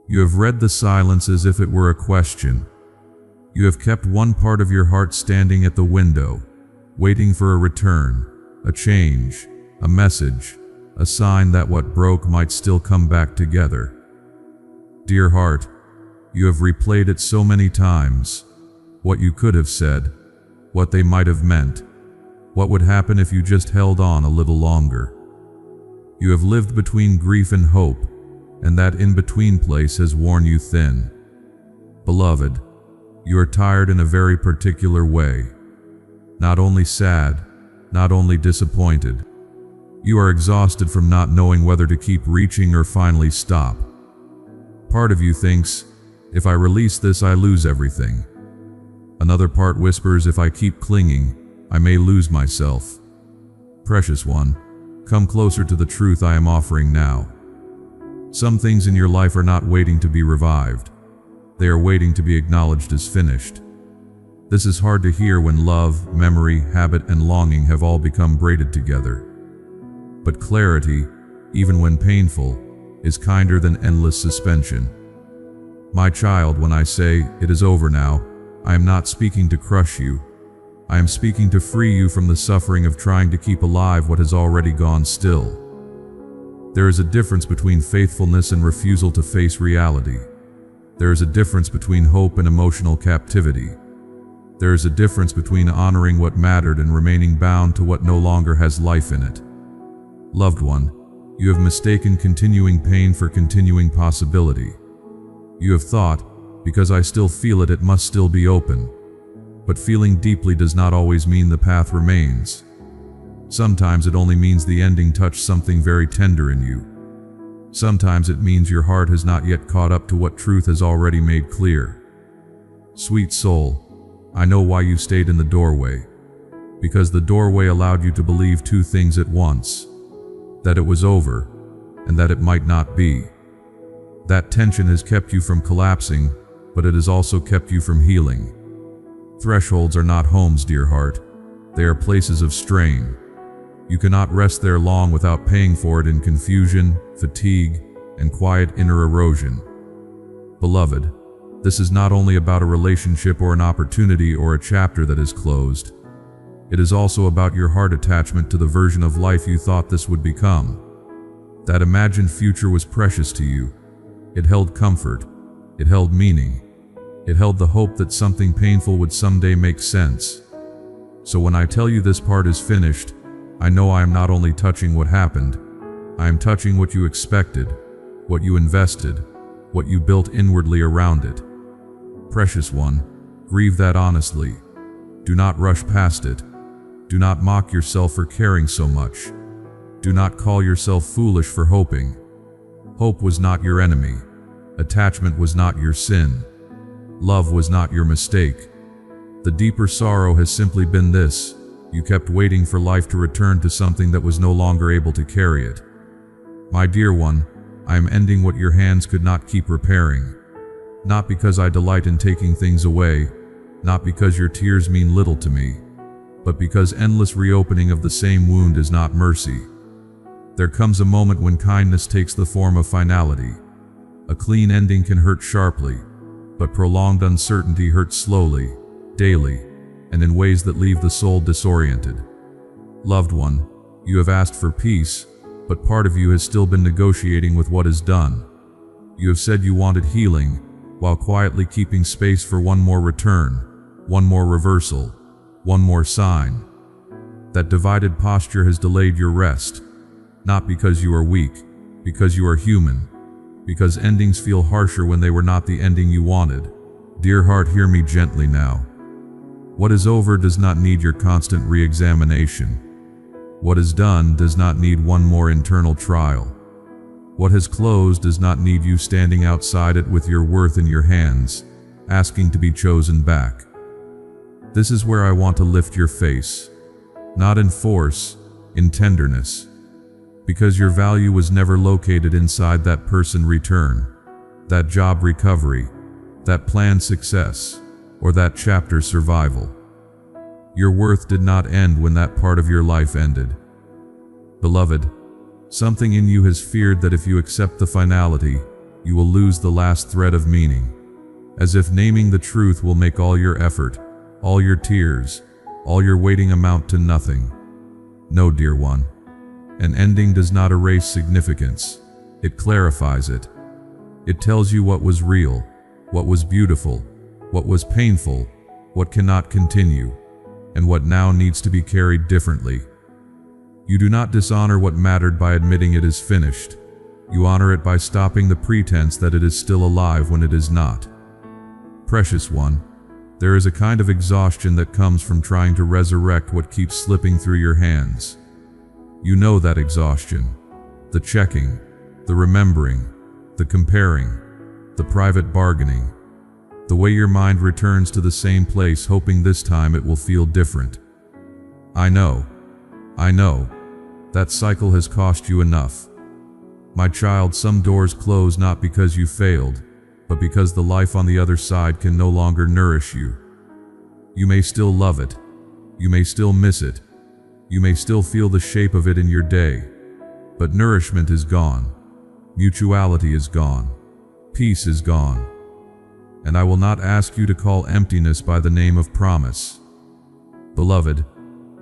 You have read the silence as if it were a question. You have kept one part of your heart standing at the window, waiting for a return, a change, a message, a sign that what broke might still come back together. Dear heart, you have replayed it so many times, what you could have said, what they might have meant, what would happen if you just held on a little longer. You have lived between grief and hope, and that in-between place has worn you thin. Beloved, you are tired in a very particular way. Not only sad, not only disappointed. You are exhausted from not knowing whether to keep reaching or finally stop. Part of you thinks, if I release this, I lose everything. Another part whispers, if I keep clinging, I may lose myself. Precious one, come closer to the truth I am offering now. Some things in your life are not waiting to be revived. They are waiting to be acknowledged as finished. This is hard to hear when love, memory, habit, and longing have all become braided together. But clarity, even when painful, is kinder than endless suspension. My child, when I say, it is over now, I am not speaking to crush you. I am speaking to free you from the suffering of trying to keep alive what has already gone still. There is a difference between faithfulness and refusal to face reality. There is a difference between hope and emotional captivity. There is a difference between honoring what mattered and remaining bound to what no longer has life in it. Loved one, you have mistaken continuing pain for continuing possibility. You have thought, because I still feel it, it must still be open. But feeling deeply does not always mean the path remains. Sometimes it only means the ending touched something very tender in you. Sometimes it means your heart has not yet caught up to what truth has already made clear. Sweet soul, I know why you stayed in the doorway. Because the doorway allowed you to believe two things at once. That it was over, and that it might not be. That tension has kept you from collapsing, but it has also kept you from healing. Thresholds are not homes, dear heart. They are places of strain. You cannot rest there long without paying for it in confusion, fatigue, and quiet inner erosion. Beloved, this is not only about a relationship or an opportunity or a chapter that is closed. It is also about your heart attachment to the version of life you thought this would become. That imagined future was precious to you. It held comfort. It held meaning. It held the hope that something painful would someday make sense. So when I tell you this part is finished, I know I am not only touching what happened, I am touching what you expected, what you invested, what you built inwardly around it. Precious one, grieve that honestly. Do not rush past it. Do not mock yourself for caring so much. Do not call yourself foolish for hoping. Hope was not your enemy. Attachment was not your sin. Love was not your mistake. The deeper sorrow has simply been this: you kept waiting for life to return to something that was no longer able to carry it. My dear one, I am ending what your hands could not keep repairing. Not because I delight in taking things away, not because your tears mean little to me, but because endless reopening of the same wound is not mercy. There comes a moment when kindness takes the form of finality. A clean ending can hurt sharply, but prolonged uncertainty hurts slowly, daily, and in ways that leave the soul disoriented. Loved one, you have asked for peace, but part of you has still been negotiating with what is done. You have said you wanted healing, while quietly keeping space for one more return, one more reversal, one more sign. That divided posture has delayed your rest, not because you are weak, because you are human, because endings feel harsher when they were not the ending you wanted. Dear heart, hear me gently now. What is over does not need your constant re-examination. What is done does not need one more internal trial. What has closed does not need you standing outside it with your worth in your hands, asking to be chosen back. This is where I want to lift your face, not in force, in tenderness, because your value was never located inside that person return, that job recovery, that planned success, or that chapter's survival. Your worth did not end when that part of your life ended. Beloved, something in you has feared that if you accept the finality, you will lose the last thread of meaning, as if naming the truth will make all your effort, all your tears, all your waiting amount to nothing. No, dear one, an ending does not erase significance, it clarifies it. It tells you what was real, what was beautiful, what was painful, what cannot continue, and what now needs to be carried differently. You do not dishonor what mattered by admitting it is finished. You honor it by stopping the pretense that it is still alive when it is not. Precious one, there is a kind of exhaustion that comes from trying to resurrect what keeps slipping through your hands. You know that exhaustion. The checking, the remembering, the comparing, the private bargaining. The way your mind returns to the same place hoping this time it will feel different. I know. That cycle has cost you enough. My child, some doors close not because you failed, but because the life on the other side can no longer nourish you. You may still love it. You may still miss it. You may still feel the shape of it in your day. But nourishment is gone. Mutuality is gone. Peace is gone. And I will not ask you to call emptiness by the name of promise. Beloved,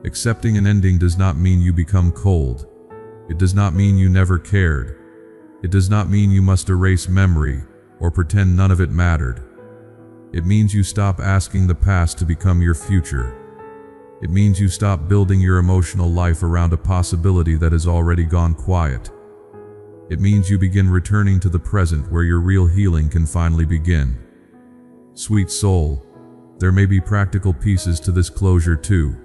accepting an ending does not mean you become cold. It does not mean you never cared. It does not mean you must erase memory or pretend none of it mattered. It means you stop asking the past to become your future. It means you stop building your emotional life around a possibility that has already gone quiet. It means you begin returning to the present where your real healing can finally begin. Sweet soul, there may be practical pieces to this closure too.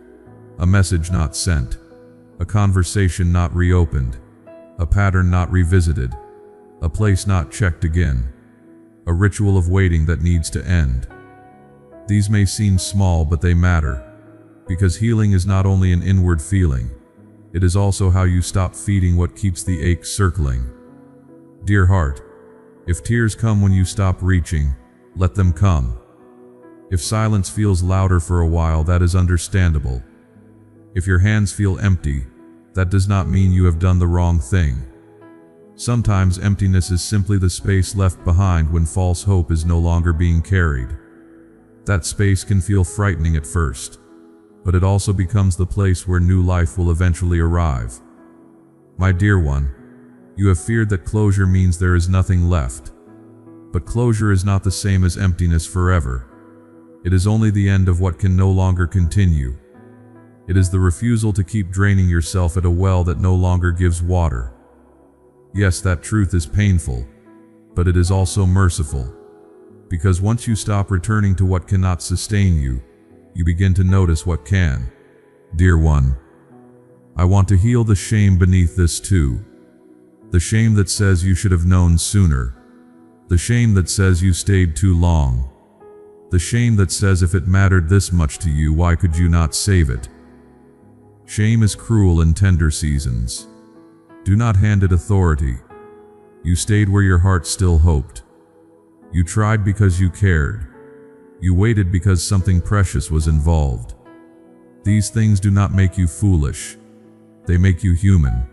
A message not sent, a conversation not reopened, a pattern not revisited, a place not checked again, a ritual of waiting that needs to end. These may seem small, but they matter, because healing is not only an inward feeling, it is also how you stop feeding what keeps the ache circling. Dear heart, if tears come when you stop reaching, let them come. If silence feels louder for a while, that is understandable. If your hands feel empty, that does not mean you have done the wrong thing. Sometimes emptiness is simply the space left behind when false hope is no longer being carried. That space can feel frightening at first, but it also becomes the place where new life will eventually arrive. My dear one, you have feared that closure means there is nothing left. But closure is not the same as emptiness forever. It is only the end of what can no longer continue. It is the refusal to keep draining yourself at a well that no longer gives water. Yes, that truth is painful, but it is also merciful. Because once you stop returning to what cannot sustain you, you begin to notice what can. Dear one, I want to heal the shame beneath this too. The shame that says you should have known sooner. The shame that says you stayed too long. The shame that says if it mattered this much to you, why could you not save it? Shame is cruel in tender seasons. Do not hand it authority. You stayed where your heart still hoped. You tried because you cared. You waited because something precious was involved. These things do not make you foolish. They make you human.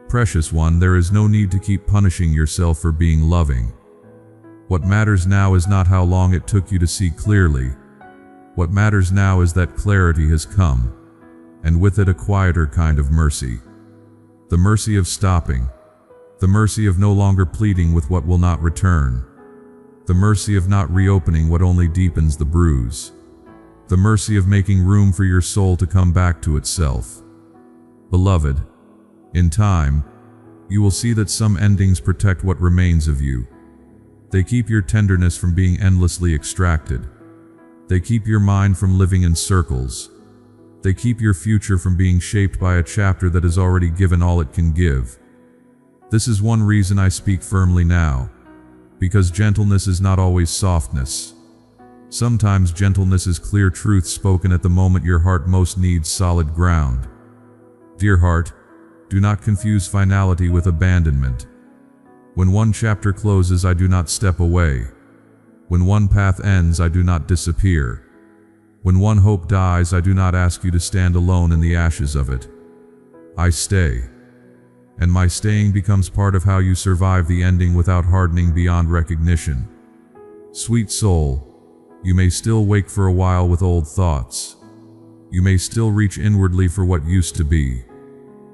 Precious one, there is no need to keep punishing yourself for being loving. What matters now is not how long it took you to see clearly. What matters now is that clarity has come, and with it a quieter kind of mercy. The mercy of stopping. The mercy of no longer pleading with what will not return. The mercy of not reopening what only deepens the bruise. The mercy of making room for your soul to come back to itself. Beloved, in time, you will see that some endings protect what remains of you. They keep your tenderness from being endlessly extracted. They keep your mind from living in circles. They keep your future from being shaped by a chapter that has already given all it can give. This is one reason I speak firmly now, because gentleness is not always softness. Sometimes gentleness is clear truth spoken at the moment your heart most needs solid ground. Dear heart, do not confuse finality with abandonment. When one chapter closes, I do not step away. When one path ends, I do not disappear. When one hope dies, I do not ask you to stand alone in the ashes of it. I stay. and my staying becomes part of how you survive the ending without hardening beyond recognition. Sweet soul, you may still wake for a while with old thoughts. You may still reach inwardly for what used to be.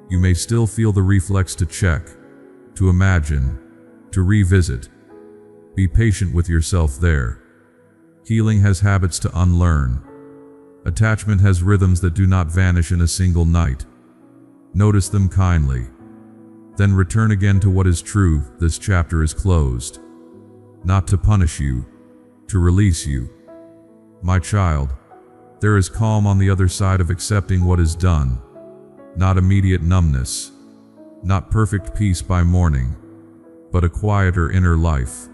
You may still feel the reflex to check, to imagine, to revisit. Be patient with yourself there. Healing has habits to unlearn. Attachment has rhythms that do not vanish in a single night. Notice them kindly. Then return again to what is true. This chapter is closed. Not to punish you, to release you. My child, there is calm on the other side of accepting what is done. Not immediate numbness. Not perfect peace by morning, but a quieter inner life.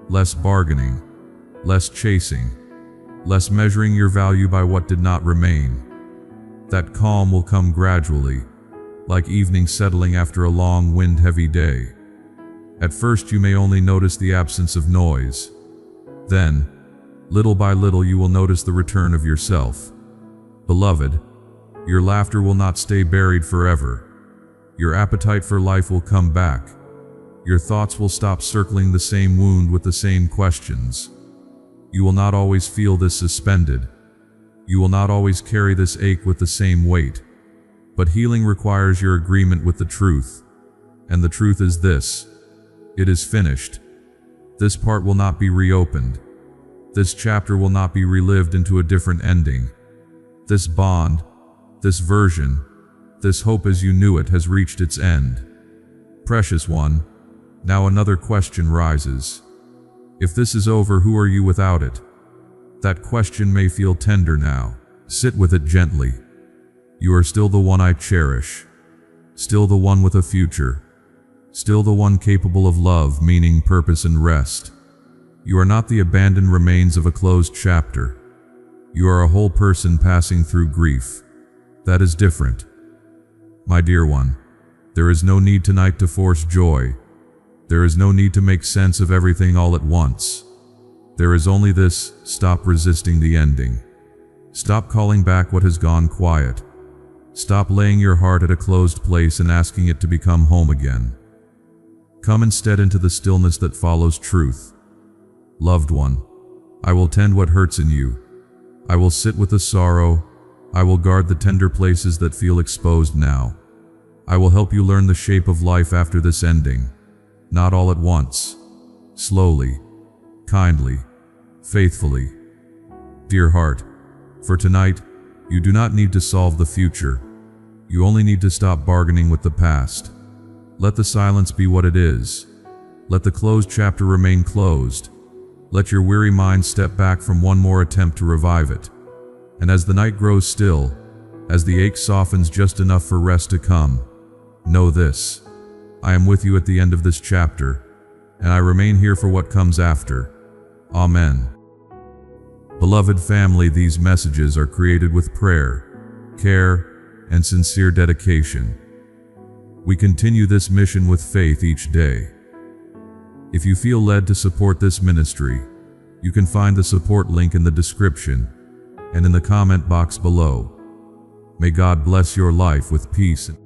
Less bargaining, less chasing, less measuring your value by what did not remain. That calm will come gradually, like evening settling after a long wind-heavy day. At first you may only notice the absence of noise. Then, little by little you will notice the return of yourself. Beloved, your laughter will not stay buried forever. Your appetite for life will come back. Your thoughts will stop circling the same wound with the same questions. You will not always feel this suspended. You will not always carry this ache with the same weight. But healing requires your agreement with the truth. And the truth is this: it is finished. This part will not be reopened. This chapter will not be relived into a different ending. This bond, this version, this hope as you knew it has reached its end. Precious one, now another question rises. If this is over, who are you without it? That question may feel tender now. Sit with it gently. You are still the one I cherish. Still the one with a future. Still the one capable of love, meaning, purpose, and rest. You are not the abandoned remains of a closed chapter. You are a whole person passing through grief. That is different. My dear one, there is no need tonight to force joy. There is no need to make sense of everything all at once. There is only this: stop resisting the ending. Stop calling back what has gone quiet. Stop laying your heart at a closed place and asking it to become home again. Come instead into the stillness that follows truth. Loved one, I will tend what hurts in you. I will sit with the sorrow. I will guard the tender places that feel exposed now. I will help you learn the shape of life after this ending. Not all at once. Slowly, kindly, faithfully. Dear heart, for tonight, you do not need to solve the future. You only need to stop bargaining with the past. Let the silence be what it is. Let the closed chapter remain closed. Let your weary mind step back from one more attempt to revive it. And as the night grows still, as the ache softens just enough for rest to come, know this: I am with you at the end of this chapter, and I remain here for what comes after. Amen. Beloved family, these messages are created with prayer, care, and sincere dedication. We continue this mission with faith each day. If you feel led to support this ministry, you can find the support link in the description and in the comment box below. May God bless your life with peace and